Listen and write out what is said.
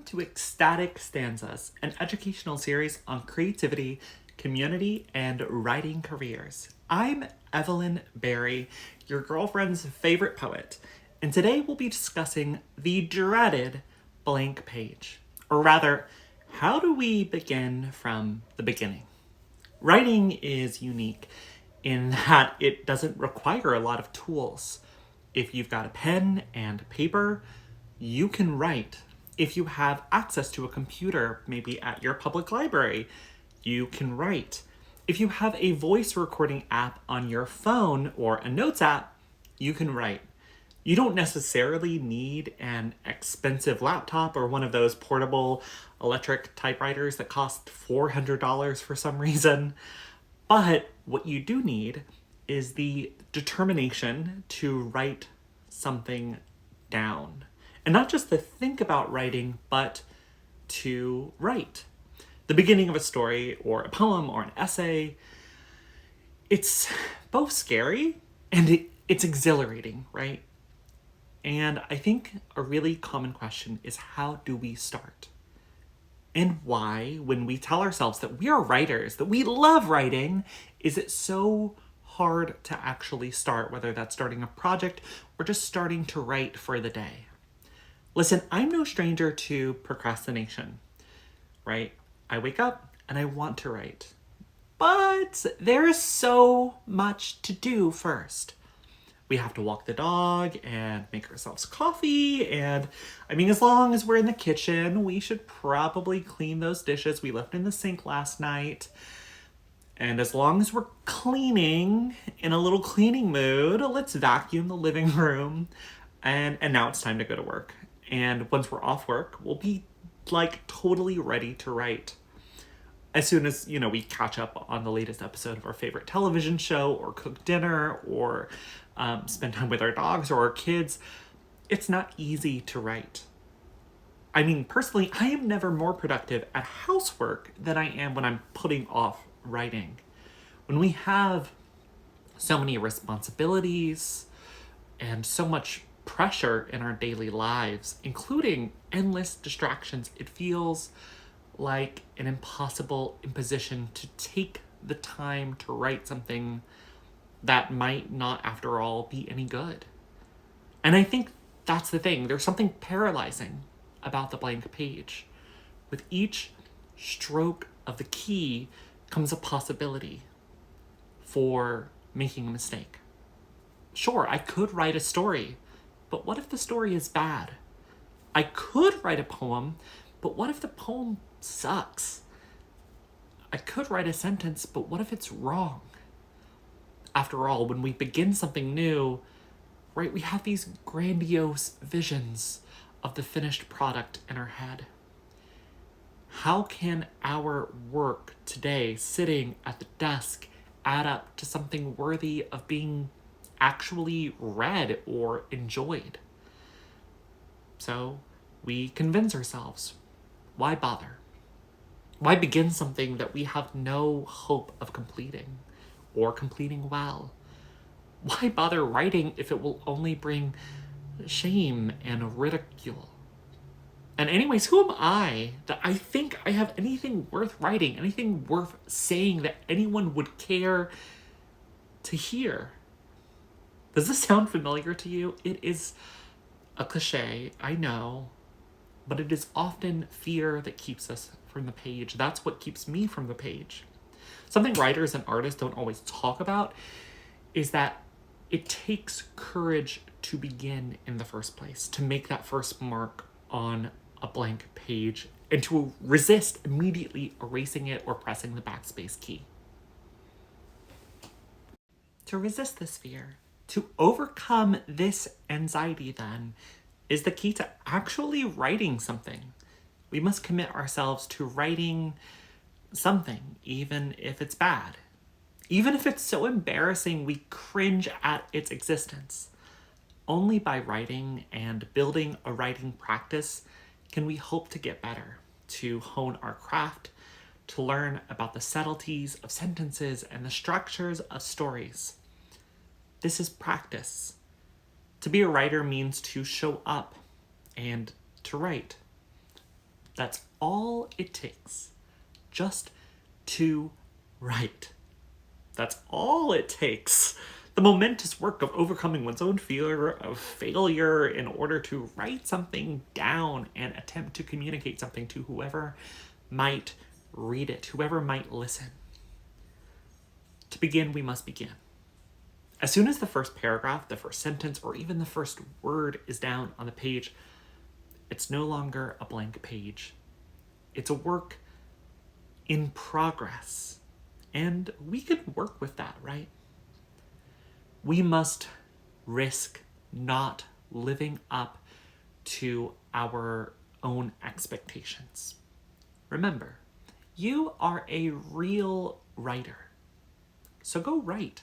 to Ecstatic Stanzas, an educational series on creativity, community, and writing careers. I'm Evelyn Berry, your girlfriend's favorite poet, and today we'll be discussing the dreaded blank page. Or rather, how do we begin from the beginning? Writing is unique in that it doesn't require a lot of tools. If you've got a pen and paper, you can write. If you have access to a computer, maybe at your public library, you can write. If you have a voice recording app on your phone or a notes app, you can write. You don't necessarily need an expensive laptop or one of those portable electric typewriters that cost $400 for some reason. But what you do need is the determination to write something down. And not just to think about writing, but to write. The beginning of a story or a poem or an essay, it's both scary and it's exhilarating, right? And I think a really common question is, how do we start? And why, when we tell ourselves that we are writers, that we love writing, is it so hard to actually start, whether that's starting a project or just starting to write for the day? Listen, I'm no stranger to procrastination, right? I wake up and I want to write, but there is so much to do first. We have to walk the dog and make ourselves coffee. And I mean, as long as we're in the kitchen, we should probably clean those dishes we left in the sink last night. And as long as we're cleaning, in a little cleaning mood, let's vacuum the living room. And now it's time to go to work. And once we're off work, we'll be like totally ready to write. As soon as, we catch up on the latest episode of our favorite television show or cook dinner or spend time with our dogs or our kids, it's not easy to write. I mean, personally, I am never more productive at housework than I am when I'm putting off writing. When we have so many responsibilities and so much pressure in our daily lives, including endless distractions, it feels like an impossible imposition to take the time to write something that might not, after all, be any good. And I think that's the thing. There's something paralyzing about the blank page. With each stroke of the key comes a possibility for making a mistake. Sure, I could write a story, but what if the story is bad? I could write a poem, but what if the poem sucks? I could write a sentence, but what if it's wrong? After all, when we begin something new, right, we have these grandiose visions of the finished product in our head. How can our work today, sitting at the desk, add up to something worthy of being actually read or enjoyed? So we convince ourselves, why bother? Why begin something that we have no hope of completing or completing well? Why bother writing if it will only bring shame and ridicule? And anyways, who am I that I think I have anything worth writing, anything worth saying that anyone would care to hear? Does this sound familiar to you? It is a cliche, I know, but it is often fear that keeps us from the page. That's what keeps me from the page. Something writers and artists don't always talk about is that it takes courage to begin in the first place, to make that first mark on a blank page, and to resist immediately erasing it or pressing the backspace key. To resist this fear, to overcome this anxiety, then, is the key to actually writing something. We must commit ourselves to writing something, even if it's bad. Even if it's so embarrassing we cringe at its existence. Only by writing and building a writing practice can we hope to get better, to hone our craft, to learn about the subtleties of sentences and the structures of stories. This is practice. To be a writer means to show up and to write. That's all it takes. Just to write. That's all it takes. The momentous work of overcoming one's own fear of failure in order to write something down and attempt to communicate something to whoever might read it, whoever might listen. To begin, we must begin. As soon as the first paragraph, the first sentence, or even the first word is down on the page, it's no longer a blank page. It's a work in progress. And we can work with that, right? We must risk not living up to our own expectations. Remember, you are a real writer. So go write.